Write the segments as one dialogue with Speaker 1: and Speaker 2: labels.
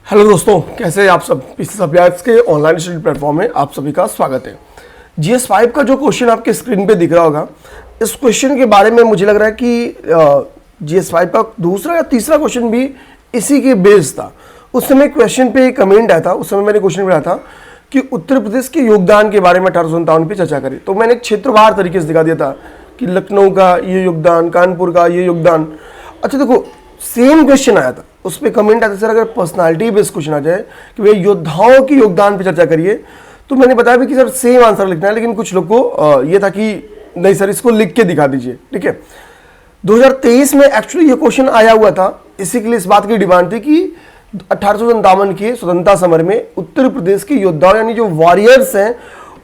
Speaker 1: Hello दोस्तों, कैसे हैं आप सब। पीसी अभ्यास के ऑनलाइन स्टडी प्लेटफॉर्म में आप सभी का स्वागत है। GS5 का जो क्वेश्चन आपके स्क्रीन पे दिख रहा होगा, इस क्वेश्चन के बारे में मुझे लग रहा है कि GS5 का दूसरा या तीसरा क्वेश्चन भी इसी के बेस था। उस समय क्वेश्चन पे कमेंट आया था, उस समय मैंने क्वेश्चन बनाया था कि उत्तर प्रदेश के योगदान के बारे में 1857 पे चर्चा करें। तो मैंने क्षेत्रवार तरीके से दिखा दिया था कि लखनऊ का ये योगदान, कानपुर का ये योगदान। अच्छा देखो, सेम क्वेश्चन आया था, उस पर कमेंट आता सर अगर पर्सनालिटी बेस्ड क्वेश्चन आ जाए कि भैया योद्धाओं के योगदान पे चर्चा करिए, तो मैंने बताया भी कि सर सेम आंसर लिखना है, लेकिन कुछ लोग को ये था कि नहीं सर इसको लिख के दिखा दीजिए। ठीक है, 2023 में एक्चुअली ये क्वेश्चन आया हुआ था, इसी के लिए इस बात की डिमांड थी कि 1857 के स्वतंत्रता समर में उत्तर प्रदेश के योद्धाओं यानी जो वॉरियर्स हैं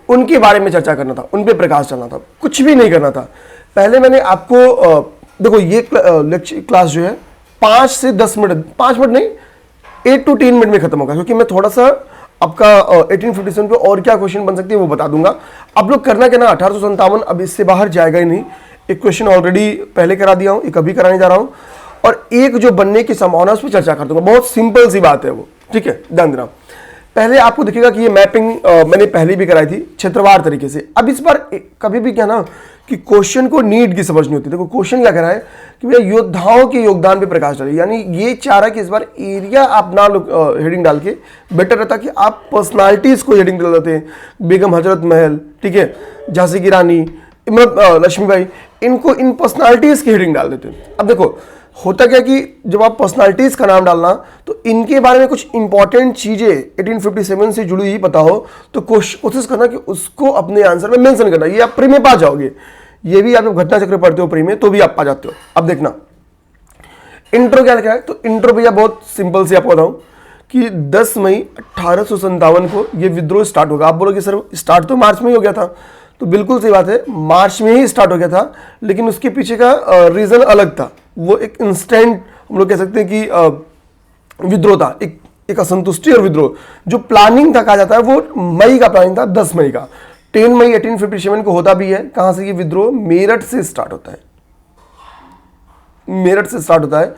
Speaker 1: उनके बारे में चर्चा करना था, उन पर प्रकाश डालना था, कुछ भी नहीं करना था। पहले मैंने आपको देखो ये क्लास जो है 5 से 10 मिनट, 5 मिनट नहीं 8 to 10 मिनट में खत्म होगा, क्योंकि मैं थोड़ा सा आपका 1857 पे और क्या क्वेश्चन बन सकती है वो बता दूंगा। आप लोग करना क्या ना, 1857 अब इससे बाहर जाएगा ही नहीं। एक क्वेश्चन ऑलरेडी पहले करा दिया हूँ, एक अभी कराने जा रहा हूँ, और एक जो बनने की संभावना उस पर चर्चा कर दूंगा। बहुत सिंपल सी बात है वो, ठीक है, ध्यान देना। पहले आपको दिखेगा कि ये मैपिंग मैंने पहले भी कराई थी क्षेत्रवार तरीके से। अब इस बार कभी भी क्या ना कि क्वेश्चन को नीड की समझनी होती है। देखो क्वेश्चन क्या कह रहा है कि भैया योद्धाओं के योगदान पे प्रकाश डालिए, यानी ये चाह रहा है कि इस बार एरिया आप ना हेडिंग डाल के बेटर रहता कि आप पर्सनालिटीज को हेडिंग डाल देते हैं। बेगम हजरत महल, ठीक है, झांसी की रानी, लक्ष्मीबाई, इनको इन पर्सनालिटीज की हेडिंग डाल देते हैं। अब देखो होता क्या कि जब आप पर्सनालिटीज का नाम डालना तो इनके बारे में कुछ इंपॉर्टेंट चीजें 1857 से जुड़ी हुई पता हो तो कोशिश करना कि उसको अपने आंसर में मेंशन करना। ये आप प्री में पा जाओगे, ये भी आप घटना चक्र पढ़ते हो प्री में तो भी आप पा जाते हो। अब देखना इंट्रो क्या लिखा है, तो इंट्रो भैया बहुत सिंपल से आपको बताऊं कि 10 मई 1857 को ये विद्रोह स्टार्ट होगा। आप बोलोगे सर स्टार्ट तो मार्च में ही हो गया था, तो बिल्कुल सही बात है, मार्च में ही स्टार्ट हो गया था, लेकिन उसके पीछे का रीजन अलग था। वो एक इंस्टेंट हम लोग कह सकते हैं कि विद्रोह था, एक असंतुष्टि और विद्रोह। जो प्लानिंग था कहा जाता है वो मई का प्लानिंग था, 10 मई का। 10 मई 1857 को होता भी है। कहां से ये विद्रोह? मेरठ से स्टार्ट होता है, मेरठ से स्टार्ट होता है,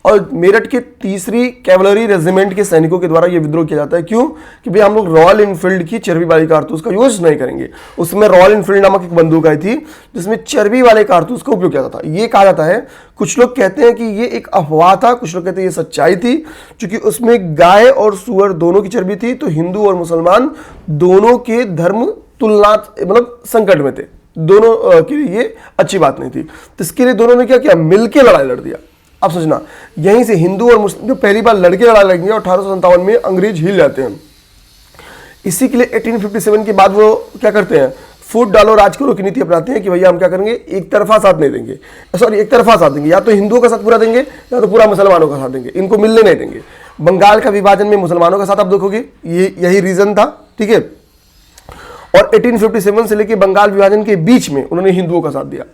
Speaker 1: और मेरठ के 3री कैवलरी रेजिमेंट के सैनिकों के द्वारा यह विद्रोह किया जाता है। क्यों? कि भाई हम लोग रॉयल इनफील्ड की चर्बी वाली कारतूस का यूज नहीं करेंगे। उसमें रॉयल इनफील्ड नामक एक बंदूक आई थी जिसमें चर्बी वाले कारतूस का उपयोग किया जाता था। ये कहा जाता है, कुछ लोग कहते हैं कि ये एक अफवाह था, कुछ लोग कहते हैं ये सच्चाई थी, क्योंकि उसमें गाय और सुअर दोनों की चर्बी थी, तो हिंदू और मुसलमान दोनों के धर्म तुलना मतलब संकट में थे, दोनों के लिए ये अच्छी बात नहीं थी। तो इसके लिए दोनों ने क्या किया, मिलकर लड़ाई लड़ दिया। अब सोचना, यहीं से हिंदू और मुस्लिम जो पहली बार लड़के लड़ाई लड़ेंगे और 1857 में अंग्रेज हिल जाते हैं। इसी के लिए 1857 के बाद वो क्या करते हैं, फूट डालो राज करो की नीति अपनाते हैं कि भैया हम क्या करेंगे, एक तरफा साथ नहीं देंगे, सॉरी एक तरफा साथ देंगे, या तो हिंदुओं का साथ पूरा देंगे या तो पूरा मुसलमानों का साथ देंगे, इनको मिलने नहीं देंगे। बंगाल का विभाजन में मुसलमानों का साथ आप देखोगे, ये यही रीजन था, ठीक है। और 1857 से लेकर बंगाल विभाजन के बीच में उन्होंने हिंदुओं का साथ दिया।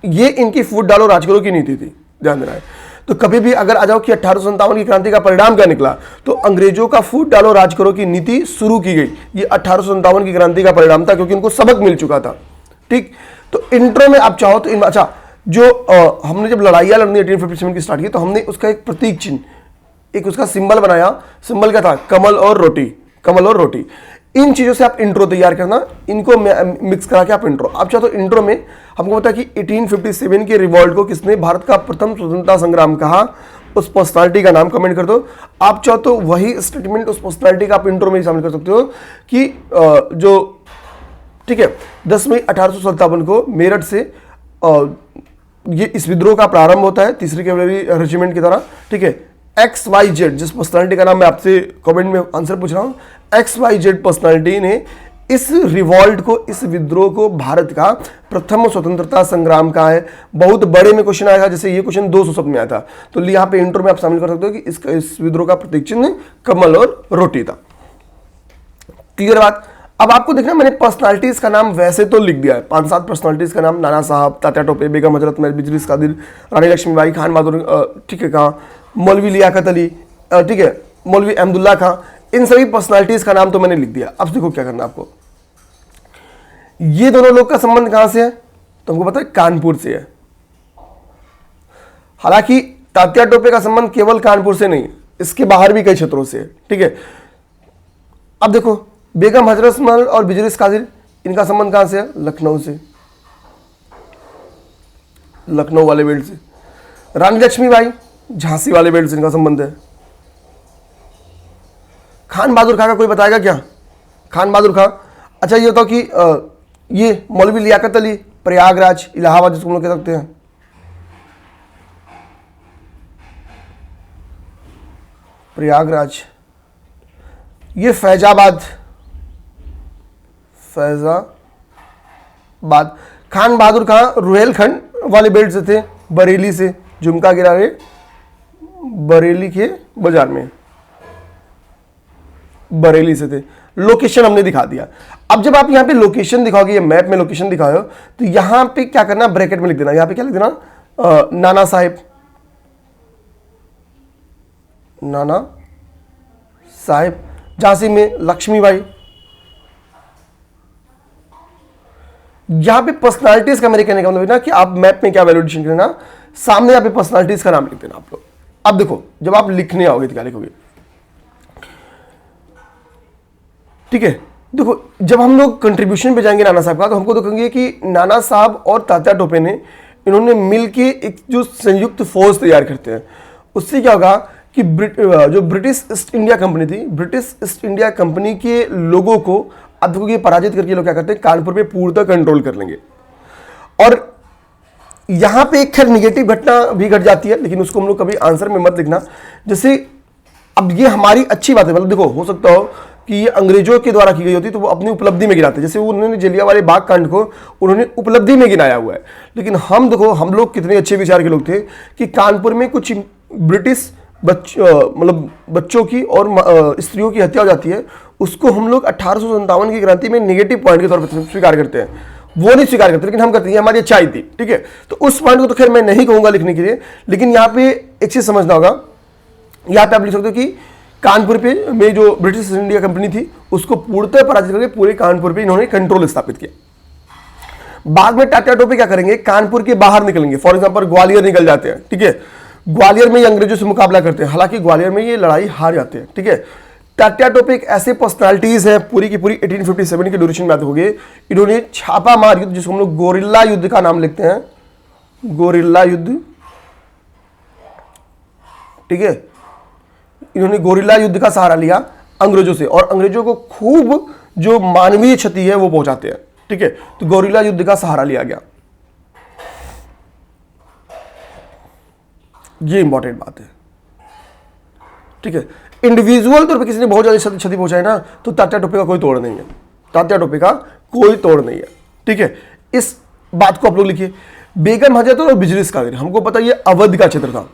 Speaker 1: ये इनकी फूट डालो राज करो की नीति थी, ध्यान देना है। तो कभी भी अगर आ जाओ कि 1857 की क्रांति का परिणाम क्या निकला, तो अंग्रेजों का फूट डालो राज करो की नीति शुरू की गई। ये 1857 की क्रांति का परिणाम था, क्योंकि उनको सबक मिल चुका था। ठीक, तो इंट्रो में आप चाहो तो अच्छा, जो हमने जब लड़ाइयां लड़नी 1857 की स्टार्ट की, तो हमने उसका एक प्रतीक चिन्ह, एक उसका सिंबल बनाया। सिंबल क्या था? कमल और रोटी, कमल और रोटी। इन चीजों से आप इंट्रो तैयार करना, इनको मिक्स करा के आप इंट्रो। आप चाहो तो इंट्रो में हमको पता है कि 1857 के रिवॉल्ट को किसने भारत का प्रथम स्वतंत्रता संग्राम कहा, उस पर्सनालिटी का नाम कमेंट कर दो। आप चाहो तो वही स्टेटमेंट उस पर्सनालिटी का आप इंट्रो में शामिल कर सकते हो कि जो, ठीक है, 10 मई 1857 को मेरठ से ये इस विद्रोह का प्रारंभ होता है 3री कैवलरी रेजिमेंट की तरह, ठीक है। XYZ जिस पर्सनालिटी का नाम मैं आपसे कमेंट में आंसर पूछ रहा हूं, XYZ पर्सनालिटी ने इस रिवॉल्ट को, इस विद्रोह को भारत का प्रथम स्वतंत्रता संग्राम का है। बहुत बड़े में क्वेश्चन आएगा, जैसे ये क्वेश्चन 200 शब्द में आया था, तो यहाँ पे इंट्रो में आप शामिल कर सकते हो कि इस विद्रोह का प्रतीक चिन्ह कमल और रोटी था। क्लियर बात? अब आपको देखना, मैंने पर्सनालिटीज का नाम वैसे तो लिख दिया है, 5-7 पर्सनालिटीज का नाम, नाना साहब, तात्या टोपे, बेगम हजरत महल, बिजलिस कादिर, रानी लक्ष्मीबाई, खान बहादुर, ठीक है, कहाँ मौलवी लियाकत अली, ठीक है, मौलवी अहमदुल्ला खां, इन सभी पर्सनालिटीज का नाम तो मैंने लिख दिया। अब देखो क्या करना आपको, ये दोनों लोग का संबंध कहां से है, तो हमको पता है कानपुर से है। हालांकि तात्या टोपे का संबंध केवल कानपुर से नहीं, इसके बाहर भी कई क्षेत्रों से है, ठीक है। अब देखो बेगम हजरत महल और बिजरिस कादिर, इनका संबंध कहां से है? लखनऊ से, लखनऊ वाले बेल्ट से। रानी लक्ष्मीबाई झांसी वाले बेल्ट से इनका संबंध है। खान बहादुर खां का कोई बताएगा क्या? खान बहादुर खां, अच्छा ये बताओ कि ये मौलवी लियाकत अली, प्रयागराज इलाहाबाद जिसको हम लोग कह सकते हैं, प्रयागराज, ये फैजाबाद, फैजाबाद। खान बहादुर खां रुहेलखंड वाले बेल्ट से थे, बरेली से, झुमका गिरा रहे बरेली के बाजार में, बरेली से थे। लोकेशन हमने दिखा दिया। अब जब आप यहां पे लोकेशन दिखाओगे, ये मैप में लोकेशन दिखाओ, तो यहां पे क्या करना, ब्रैकेट में लिख देना, यहां पे क्या लिख देना, नाना साहेब, नाना साहेब। झांसी में लक्ष्मीबाई। यहां पे पर्सनालिटीज का मेरे कहने का मतलब ना कि आप मैप में क्या वैल्यूएशन करना, सामने यहां पे पर्सनालिटीज का नाम लिख देना आप लोग। अब देखो जब आप लिखने आओगे तो क्या लिखोगे, ठीक है। देखो जब हम लोग कंट्रीब्यूशन पे जाएंगे नाना साहब का, तो हमको तो कहेंगे कि नाना साहब और तात्या टोपे ने, इन्होंने मिलके एक जो संयुक्त फौज तैयार करते हैं, उससे क्या होगा कि जो ब्रिटिश ईस्ट इंडिया कंपनी थी, ब्रिटिश ईस्ट इंडिया कंपनी के लोगों को अब देखो ये पराजित करके लोग क्या करते हैं, कानपुर पे पूर्णतः कंट्रोल कर लेंगे। और यहां पे एक खैर निगेटिव घटना भी घट जाती है, लेकिन उसको हम लोग कभी आंसर में मत लिखना। जैसे अब ये हमारी अच्छी बात है, मतलब देखो हो सकता हो कि ये अंग्रेजों के द्वारा की गई होती तो वो अपनी उपलब्धि में गिनाते, जैसे वो उन्होंने जलियांवाले बाग कांड को उन्होंने उपलब्धि में गिनाया हुआ है। लेकिन हम देखो हम लोग कितने अच्छे विचार के लोग थे कि कानपुर में कुछ ब्रिटिश मतलब बच्चों की और स्त्रियों की हत्या हो जाती है, उसको हम लोग 1857 की क्रांति में नेगेटिव पॉइंट के तौर पर स्वीकार करते हैं। वो नहीं स्वीकार करते, लेकिन हम करते हैं, हमारी अच्छाई थी, ठीक है। तो उस पॉइंट को तो खैर मैं नहीं कहूंगा लिखने के लिए, लेकिन यहाँ पे एक चीज समझना होगा, यहाँ पे आप लिख सकते हो कि कानपुर पे में जो ब्रिटिश इंडिया कंपनी थी उसको पूर्णतः पराजित करके पूरे कानपुर पे इन्होंने कंट्रोल स्थापित किया। बाद में टाटा टोपे क्या करेंगे, कानपुर के बाहर निकलेंगे, फॉर एग्जांपल ग्वालियर निकल जाते हैं, ठीक है। ग्वालियर में ये अंग्रेजों से मुकाबला करते हैं, हालांकि ग्वालियर में ये लड़ाई हार जाते हैं, ठीक है। टाटा टोपे एक ऐसे पर्सनालिटीज है, पूरी की पूरी 1857 के ड्यूरेशन में आते होंगे, इन्होंने छापा मार युद्ध, जिसको हम लोग गोरिल्ला युद्ध का नाम लिखते हैं, गोरिल्ला युद्ध, ठीक है। इन्होंने गोरिल्ला युद्ध का सहारा लिया अंग्रेजों से, और अंग्रेजों को खूब जो मानवीय क्षति है वो पहुंचाते हैं, ठीक है। तो गोरिल्ला युद्ध का सहारा लिया गया, ये इंपॉर्टेंट बात है, ठीक है। इंडिविजुअल तौर पे किसी ने बहुत ज्यादा क्षति पहुंचाई ना, तो तात्या टोपे का कोई तोड़ नहीं है, तात्या टोपे का कोई तोड़ नहीं है, ठीक है। इस बात को आप लोग लिखिए। बेगम हजरत और बिजलिस कादिर, हमको पता ये अवध का क्षेत्र था,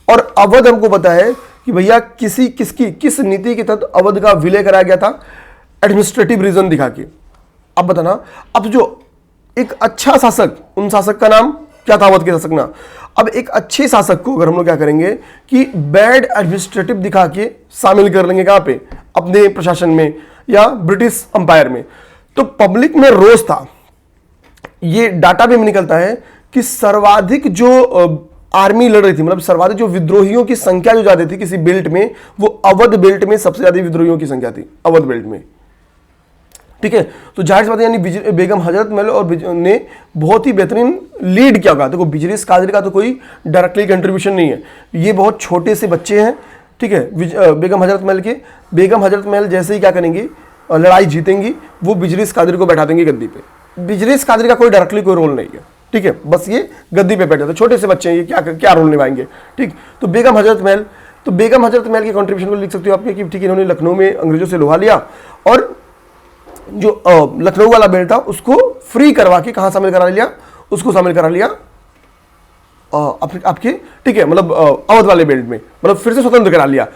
Speaker 1: और अवध हमको पता है कि भैया किस नीति के तहत अवध का विलय कराया गया था, एडमिनिस्ट्रेटिव रीजन दिखा के। अब बताना, अब जो एक अच्छा शासक, उन शासक का नाम क्या था, अवध के शासक ना। अब एक अच्छे शासक को अगर हम लोग क्या करेंगे कि बैड एडमिनिस्ट्रेटिव दिखा के शामिल कर लेंगे, कहां पे, अपने प्रशासन में या ब्रिटिश अंपायर में, तो पब्लिक में रोष था। ये डाटा भी निकलता है कि सर्वाधिक जो आर्मी लड़ रही थी, मतलब सर्वाधिक जो विद्रोहियों की संख्या जो ज्यादा थी किसी बेल्ट में, वो अवध बेल्ट में सबसे ज्यादा विद्रोहियों की संख्या थी, अवध बेल्ट में, ठीक है। तो जाहिर सी बात है, यानी बेगम हजरत महल और ने बहुत ही बेहतरीन लीड किया होगा। देखो बिजलिस कादिर का तो कोई डायरेक्टली कंट्रीब्यूशन नहीं है, ये बहुत छोटे से बच्चे हैं, ठीक है। बेगम हजरत महल के, बेगम हजरत महल जैसे ही क्या करेंगी, लड़ाई जीतेंगी, वो बिजलिस कादिर को बैठा देंगे गद्दी पे। बिजलिस कादिर का कोई डायरेक्टली कोई रोल नहीं है, ठीक है, बस ये गद्दी पे बैठ जाते, छोटे से बच्चे हैं, ये क्या रोल निभाएंगे, ठीक। तो बेगम हजरत महल, तो बेगम हजरत महल के कंट्रीब्यूशन को लिख सकते हो आपके कि ठीक है, इन्होंने लखनऊ में अंग्रेजों से लोहा लिया, और जो लखनऊ वाला बेल्ट था उसको फ्री करवा के कहां शामिल करा लिया, उसको शामिल करा लिया आपके, ठीक है, मतलब अवध वाले बेल्ट में, मतलब फिर से स्वतंत्र करा लिया।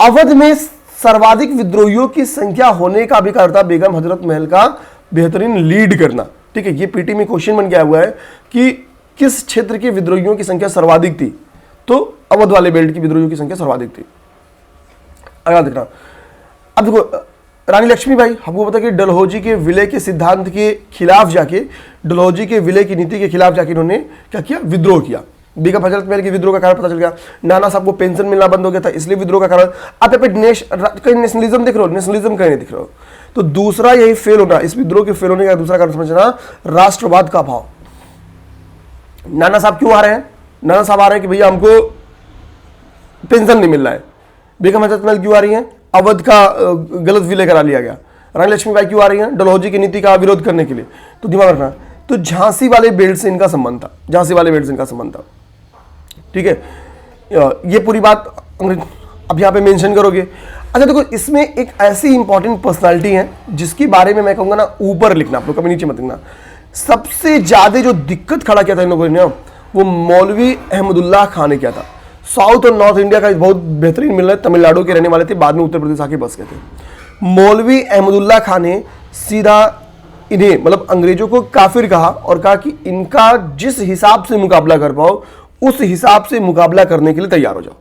Speaker 1: अवध में सर्वाधिक विद्रोहियों की संख्या होने का भी कारण था बेगम हजरत महल का बेहतरीन लीड करना, ठीक है। ये पीटी में क्वेश्चन बन गया हुआ है कि किस क्षेत्र के विद्रोहियों की संख्या सर्वाधिक थी, तो अवध वाले बेल्ट की विद्रोहियों की संख्या सर्वाधिक थी। अगला देखना, अब देखो रानी लक्ष्मीबाई, हमको पता कि डलहौजी के विलय के सिद्धांत के खिलाफ जाके, डलहौजी के विलय की नीति के खिलाफ जाके इन्होंने क्या किया, विद्रोह किया, बेगम हजरत महल के विद्रोह का कारण पता चल गया, नाना साहब को पेंशन मिलना बंद हो गया था इसलिए विद्रोह का कारण। आप यहाँ पे कहीं नेशनलिज्म दिख रहे हो, नेशनलिज्म कहीं नहीं दिख रहे हो। तो दूसरा यही फेल होना, इस विद्रोह के फेल होने का दूसरा कारण समझना, राष्ट्रवाद का अभाव। नाना साहब क्यों आ रहे हैं? नाना साहब आ रहे हैं कि भैया हमको पेंशन नहीं मिल रहा है। बेगम हजरत महल क्यों आ रही है? अवध का गलत विलय करा लिया गया। रानी लक्ष्मीबाई क्यों आ रही हैं? डलहौजी की नीति का विरोध करने के लिए। तो दिमाग रखना, तो झांसी वाले बेल्ट से इनका संबंध था, झांसी वाले बेल्ट से इनका संबंध था, ठीक है। ये पूरी बात अब यहाँ पे मेंशन करोगे। अच्छा देखो, इसमें एक ऐसी इंपॉर्टेंट पर्सनालिटी है जिसके बारे में मैं कहूंगा ना ऊपर लिखना, आप लोग कभी नीचे मत लिखना। सबसे ज्यादा जो दिक्कत खड़ा किया था इन लोगों ने, वो मौलवी अहमदुल्लाह खान ने किया था। साउथ और नॉर्थ इंडिया का बहुत बेहतरीन मिल रहा है, तमिलनाडु के रहने वाले थे, बाद में उत्तर प्रदेश आके बस गए थे। मौलवी अहमदुल्लाह खान ने सीधा इन्हें मतलब अंग्रेजों को काफिर कहा और कहा कि इनका जिस हिसाब से मुकाबला कर पाओ उस हिसाब से मुकाबला करने के लिए तैयार हो जाओ,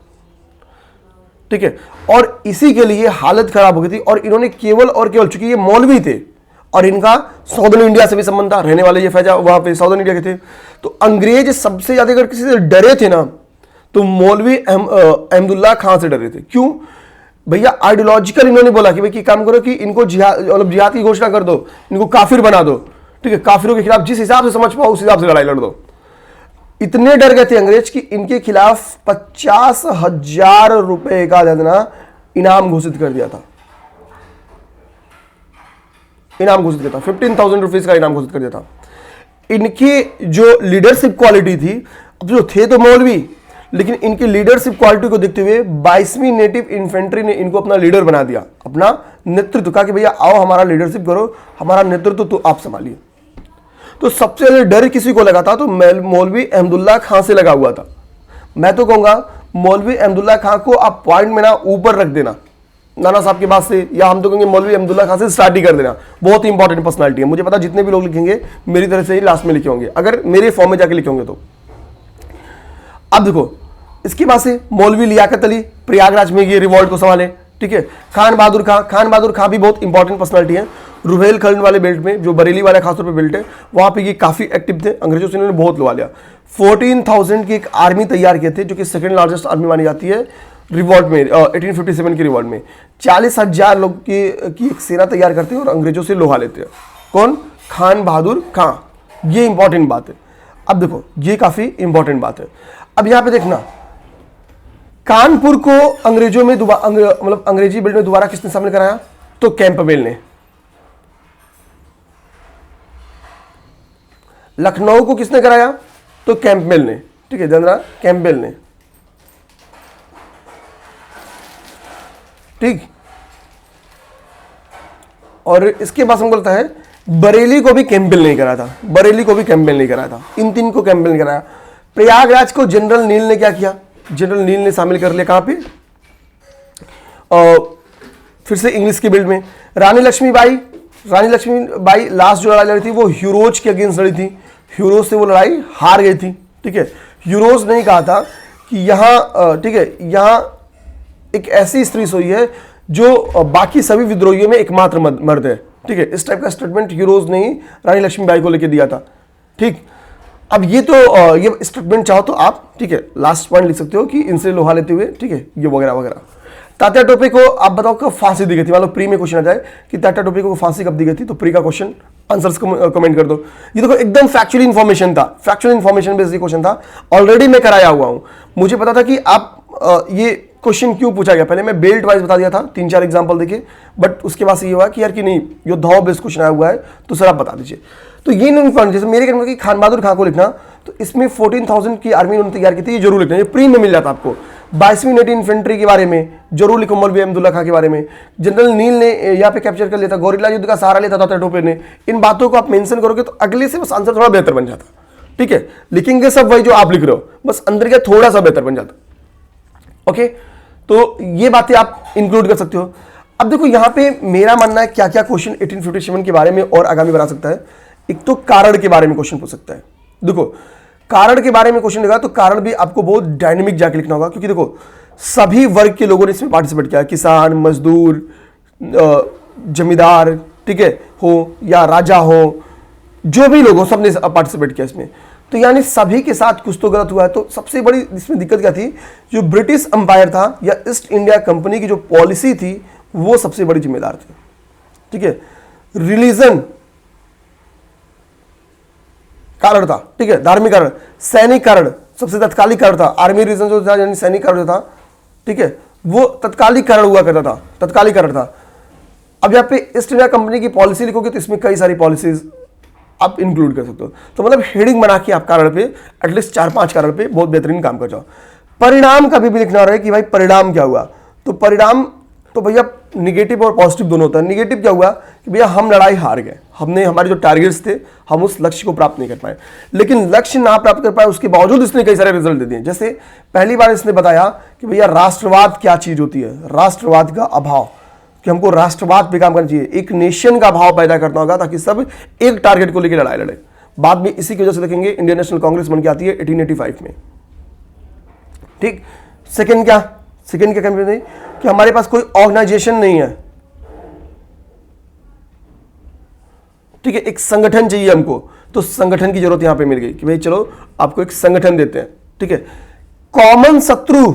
Speaker 1: ठीक है। और इसी के लिए हालत खराब हो गई थी। और इन्होंने केवल और केवल, चूंकि ये मौलवी थे और इनका साउदर्न इंडिया से भी संबंध था, रहने वाले ये फैजा वहां पे साउदर्न इंडिया के थे, तो अंग्रेज सबसे ज्यादा अगर किसी से डरे थे ना तो मौलवी अहमदुल्लाह खान से डरे थे। क्यों भैया? आइडियोलॉजिकल इन्होंने बोला कि भाई काम करो कि इनको जिहाद की घोषणा कर दो, इनको काफिर बना दो, ठीक है। काफिरों के खिलाफ जिस हिसाब से समझ पाओ उस हिसाब से लड़ाई लड़ दो। इतने डर गए थे अंग्रेज कि इनके खिलाफ 50,000 रुपए का देना इनाम घोषित कर दिया था। इनाम घोषित किया था, 15,000 रुपीज का इनाम घोषित कर दिया था। इनकी जो लीडरशिप क्वालिटी थी, अब जो थे तो मौलवी, लेकिन इनकी लीडरशिप क्वालिटी को देखते हुए 22वीं नेटिव इन्फेंट्री ने इनको अपना लीडर बना दिया, अपना नेतृत्व, कहा कि भैया आओ हमारा लीडरशिप करो, हमारा नेतृत्व तो आप संभालिए। तो सबसे ज्यादा डर किसी को लगा था तो मौलवी अहमदुल्लाह खान से लगा हुआ था। मैं तो कहूंगा मौलवी अहमदुल्लाह खान को आप पॉइंट में ना ऊपर रख देना नाना साहब के बाद से, या हम तो कहेंगे मौलवी अहमदुल्लाह खान से स्टार्ट ही कर देना। बहुत ही इंपॉर्टेंट पर्सनालिटी है, मुझे पता जितने भी लोग लिखेंगे मेरी तरफ से ही लास्ट में लिखे होंगे, अगर मेरे फॉर्म में जाके लिखे होंगे तो। अब देखो इसके बाद से मौलवी लियाकत अली प्रयागराज में ये रिवॉल्ट को संभाले, ठीक है। खान बहादुर खां भी बहुत इंपॉर्टेंट पर्सनालिटी है। रुहेलखंड वाले बेल्ट में, जो बरेली वाला खासतौर पे बेल्ट है, वहां पे ये काफी एक्टिव थे, अंग्रेजों से इन्होंने बहुत लुभा लिया। 14,000 की एक आर्मी तैयार किए थे, जो कि सेकंड लार्जेस्ट आर्मी मानी जाती है रिवॉल्ट में, 1857 की रिवॉल्ट में। 40,000 लोग की एक सेना तैयार करते हैं और अंग्रेजों से लोहा लेते हैं। कौन? खान बहादुर खां। ये इंपॉर्टेंट बात है। अब देखो ये काफी इंपॉर्टेंट बात है। अब यहां पे देखना, कानपुर को अंग्रेजों में मतलब अंग्रेजी बेल्ट में दोबारा किसने शामिल कराया? तो कैंपबेल ने। लखनऊ को किसने कराया? तो कैंपबेल ने, ठीक है, जनरल कैंपबेल ने, ठीक। और इसके बाद हमको लगता है बरेली को भी कैंपबेल नहीं कराया था, बरेली को भी कैंपबेल नहीं कराया था, इन तीन को कैंपबेल नहीं कराया। प्रयागराज को जनरल नील ने क्या किया? जनरल नील ने शामिल कर लिया, कहां पे? फिर से इंग्लिश के बेल्ट में। रानी लक्ष्मीबाई लास्ट जो लड़ाई लड़ी थी वो ह्यूरोज के अगेंस्ट लड़ी थी, ह्यूरोज से वो लड़ाई हार गई थी, ठीक है। ह्यूरोज ने कहा था कि यहां, ठीक है, यहां एक ऐसी स्त्री सोई है जो बाकी सभी विद्रोहियों में एकमात्र मर्द है, ठीक है। इस टाइप का स्टेटमेंट ह्यूरोज ने ही रानी लक्ष्मीबाई को लेकर दिया था, ठीक। अब ये तो ये स्टेटमेंट चाहो तो आप, ठीक है, लास्ट पॉइंट लिख सकते हो कि इनसे लोहा लेते हुए, ठीक है, ये वगैरह वगैरह। तात्या टोपे को आप बताओ कब फांसी दी गई थी? मान लो प्री में क्वेश्चन आ जाए कि तात्या टोपे को फांसी कब दी गई थी, तो प्री का क्वेश्चन आंसर्स कमेंट कर दो। ये देखो एकदम फैक्चुअल इन्फॉर्मेशन था, फैक्चुअल इन्फॉर्मेशन बेस्ड क्वेश्चन था, ऑलरेडी मैं कराया हुआ हूं। मुझे पता था कि आप ये क्वेश्चन क्यों पूछा गया, पहले मैं बेल्ट वाइज बता दिया था, 3-4 एग्जांपल देके, बट उसके बाद से ये हुआ कि यार कि नहीं योद्धाओं बेस्ड क्वेश्चन आया हुआ है तो सर आप बता दीजिए। तो ये इन्फॉर्मेशन, जैसे मेरे कहने की खान बहादुर खां को लिखना, तो इसमें 14,000 की आर्मी उन्होंने तैयार की थी, ये जरूर लिखना, ये प्री में मिल जाता आपको। 22वीं नेटिव इन्फेंट्री के बारे में जरूर लिखो, मौलवी अहमदुल्लाह खां के बारे में। जनरल नील ने यहाँ पे कैप्चर कर लिया था, गोरिल्ला युद्ध का सहारा लेता था टोपे ने। इन बातों को आप मेंशन करोगे तो अगले से बस आंसर थोड़ा बेहतर बन जाता, ठीक है। लिखेंगे सब वही जो आप लिख रहे हो, बस अंदर का थोड़ा सा बेहतर बन जाता, ओके। तो ये बातें आप इंक्लूड कर सकते हो। अब देखो यहाँ पे मेरा मानना है क्या क्या क्वेश्चन 1857 के बारे में और आगामी बना सकता है। एक तो कारण के बारे में क्वेश्चन पूछ सकता है। देखो कारण के बारे में क्वेश्चन लगा तो कारण भी आपको बहुत डायनेमिक जाके लिखना होगा, क्योंकि देखो सभी वर्ग के लोगों ने इसमें पार्टिसिपेट किया, किसान, मजदूर, जमींदार, ठीक है, हो या राजा हो, जो भी लोग हो सबने पार्टिसिपेट किया इसमें। तो यानी सभी के साथ कुछ तो गलत हुआ है। तो सबसे बड़ी इसमें दिक्कत क्या थी, जो ब्रिटिश अंपायर था या ईस्ट इंडिया कंपनी की जो पॉलिसी थी वो सबसे बड़ी जिम्मेदार थी। ठीक है, रिलीजन कारण था, ठीक है, धार्मिक कारण, सैनिक कारण सबसे तत्कालिक कारण था, आर्मी रीजन जो था यानी सैनिक कारण जो था, ठीक है, वो तत्कालिक कारण हुआ करता था, तत्कालिक कारण था। अब यहाँ पे ईस्ट इंडिया कंपनी की पॉलिसी लिखोगे तो इसमें कई सारी पॉलिसीज आप इंक्लूड कर सकते हो। तो मतलब हेडिंग बना के आप कारण पे एटलीस्ट 4-5 कारण पे बहुत बेहतरीन काम कर जाओ। परिणाम कभी भी लिखना रहे कि भाई परिणाम क्या हुआ, तो परिणाम तो भैया निगेटिव और पॉजिटिव दोनों होता है। निगेटिव क्या हुआ कि भैया हम लड़ाई हार गए, हमने हमारे जो टारगेट्स थे हम उस लक्ष्य को प्राप्त नहीं कर पाए। लेकिन लक्ष्य ना प्राप्त कर पाए उसके बावजूद इसने कई सारे रिजल्ट दे दिए। जैसे पहली बार इसने बताया कि भैया राष्ट्रवाद क्या चीज होती है, राष्ट्रवाद का अभाव, कि हमको राष्ट्रवाद पे काम करना चाहिए, एक नेशन का भाव पैदा करना होगा ताकि सब एक टारगेट को लेकर लड़ाई लड़े। बाद में इसी की वजह से देखेंगे इंडियन नेशनल कांग्रेस बन के आती है 1885 में। ठीक, सेकंड क्या कहते हैं कि हमारे पास कोई ऑर्गेनाइजेशन नहीं है, ठीक है, एक संगठन चाहिए हमको, तो संगठन की जरूरत यहां पे मिल गई कि भाई चलो आपको एक संगठन देते हैं। ठीक है, कॉमन शत्रु,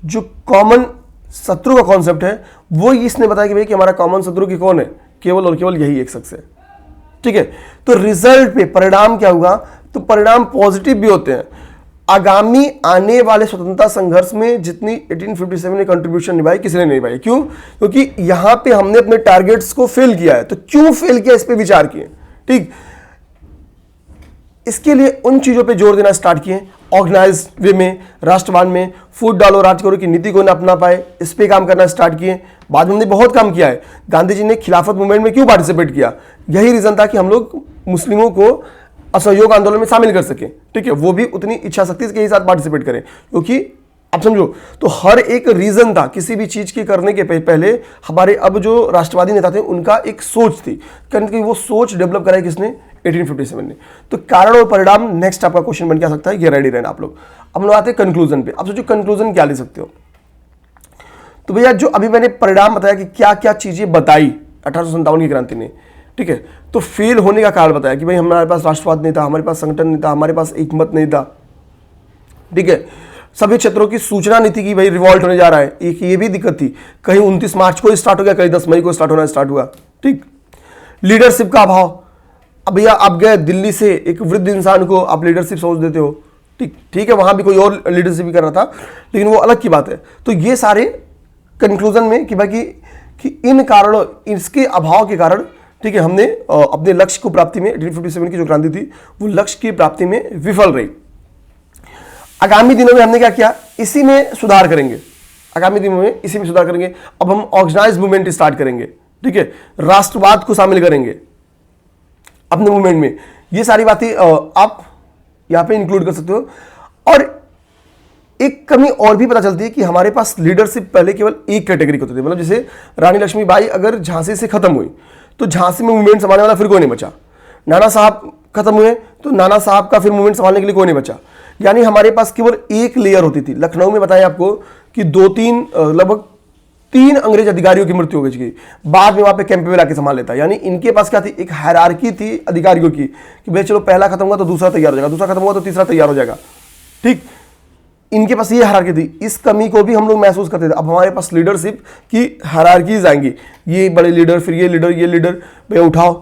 Speaker 1: जो कॉमन शत्रु का कॉन्सेप्ट है वो इसने बताया कि भाई कि हमारा कॉमन शत्रु की कौन है, केवल और केवल यही एक शख्स है। ठीक है, तो रिजल्ट पे परिणाम क्या होगा, तो परिणाम पॉजिटिव भी होते हैं। आगामी आने वाले स्वतंत्रता संघर्ष में जितनी 1857 ने कंट्रीब्यूशन निभाई किसी ने नहीं निभाई। क्यों? क्योंकि यहां पे हमने अपने टारगेट्स को फेल किया है। तो क्यों फेल किया इस पे विचार किए। ठीक, इसके लिए उन चीजों पे जोर देना स्टार्ट किए, ऑर्गेनाइज वे में, राष्ट्रवाद में, फूट डालो राज करो की नीति को न अपना पाए, इस पे काम करना स्टार्ट किए। बाद में हमने बहुत काम किया है। गांधी जी ने खिलाफत मूवमेंट में क्यों पार्टिसिपेट किया, यही रीजन था कि हम लोग मुस्लिमों को असहयोग आंदोलन में शामिल कर सके। ठीक है, वो भी उतनी इच्छा शक्ति के साथ पार्टिसिपेट करें, क्योंकि आप समझो तो हर एक रीजन था किसी भी चीज के करने के पहले। हमारे अब जो राष्ट्रवादी नेता थे उनका एक सोच थी, क्योंकि वो सोच डेवलप कराई किसने, 1857 ने। तो कारण और परिणाम नेक्स्ट आपका क्वेश्चन बन के आ सकता है, ये रेडी रहना आप लोग। अब लोग आते हैं कंक्लूजन पे। आप सोचो कंक्लूजन क्या ले सकते हो। तो भैया जो अभी मैंने परिणाम बताया कि क्या क्या चीजें बताई 1857 की क्रांति ने, ठीक है, तो फेल होने का कारण बताया कि भाई हमारे पास राष्ट्रवाद नहीं था, हमारे पास संगठन नहीं था, हमारे पास एकमत नहीं था। ठीक है, सभी क्षेत्रों की सूचना नहीं थी कि भाई रिवॉल्ट होने जा रहा है। एक ये भी दिक्कत थी, कहीं 29 मार्च को स्टार्ट हो गया, कहीं 10 मई को स्टार्ट होना स्टार्ट हुआ। ठीक, लीडरशिप का अभाव। अब भैया आप गए दिल्ली से एक वृद्ध इंसान को आप लीडरशिप सोच देते हो। ठीक है, वहां भी कोई और लीडरशिप भी कर रहा था, लेकिन वो अलग की बात है। तो ये सारे कंक्लूजन में कि भाई कि इन कारणों, इसके अभाव के कारण, ठीक है, हमने अपने लक्ष्य को प्राप्ति में 1857 की जो क्रांति थी वो लक्ष्य की प्राप्ति में विफल रही। आगामी दिनों में हमने क्या किया, इसी में सुधार करेंगे। आगामी दिनों में इसी में सुधार करेंगे। अब हम ऑर्गेनाइज मूवमेंट स्टार्ट करेंगे। ठीक है, राष्ट्रवाद को शामिल करेंगे अपने मूवमेंट में। ये सारी बातें आप यहां पे इंक्लूड कर सकते हो। और एक कमी और भी पता चलती है कि हमारे पास लीडरशिप पहले केवल एक कैटेगरी होती थी। मतलब जैसे रानी लक्ष्मीबाई अगर झांसी से खत्म हुई तो झांसी में मूवमेंट संभालने वाला फिर कोई नहीं बचा। नाना साहब खत्म हुए तो नाना साहब का फिर मूवमेंट संभालने के लिए कोई नहीं बचा। यानी हमारे पास केवल एक लेयर होती थी। लखनऊ में बताया आपको कि लगभग 3 अंग्रेज अधिकारियों की मृत्यु हो गई। बाद में वहां पे कैंपबेल आके संभाल लेता। यानी इनके पास क्या थी, एक हायरार्की थी अधिकारियों की कि भाई चलो पहला खत्म हुआ तो दूसरा तैयार हो जाएगा, दूसरा खत्म हुआ तो तीसरा तैयार हो जाएगा। ठीक, इनके पास ये हायरार्की थी। इस कमी को भी हम लोग महसूस करते थे। अब हमारे पास लीडरशिप की हायरार्कीज आएंगी, ये बड़े लीडर, फिर ये लीडर भैया उठाओ।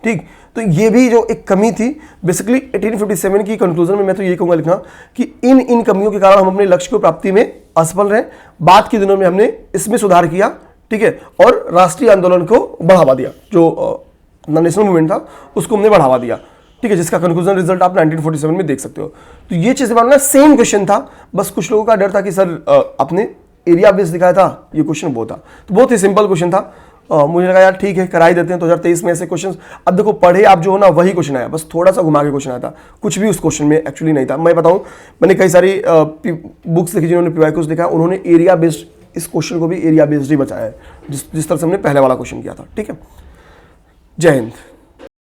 Speaker 1: ठीक, तो ये भी जो एक कमी थी बेसिकली 1857 की कंक्लूजन में मैं तो ये कहूंगा लिखना कि इन कमियों के कारण हम अपने लक्ष्य को प्राप्ति में असफल रहे। बाद के दिनों में हमने इसमें सुधार किया। ठीक है, और राष्ट्रीय आंदोलन को बढ़ावा दिया, जो नेशनल मूवमेंट था उसको हमने बढ़ावा दिया। ठीक है, जिसका कंक्लूजन रिजल्ट आप 1947 में देख सकते हो। तो ये चीजें मानना सेम क्वेश्चन था, बस कुछ लोगों का डर था कि सर आपने एरिया बेस दिखाया था, ये क्वेश्चन वो था। तो बहुत ही सिंपल क्वेश्चन था। मुझे लगा यार ठीक है करा ही देते हैं। 2023 में ऐसे क्वेश्चन अब देखो पढ़े आप जो हो ना वही क्वेश्चन आया, बस थोड़ा सा घुमा के क्वेश्चन आया था, कुछ भी उस क्वेश्चन में एक्चुअली नहीं था। मैं बताऊं, मैंने कई सारी बुक्स देखी जिन्होंने PYQs लिखा, उन्होंने एरिया बेस्ड इस क्वेश्चन को भी एरिया बेस्ड ही बचाया है, जिस तरह से हमने पहले वाला क्वेश्चन किया था। ठीक है, जय हिंद।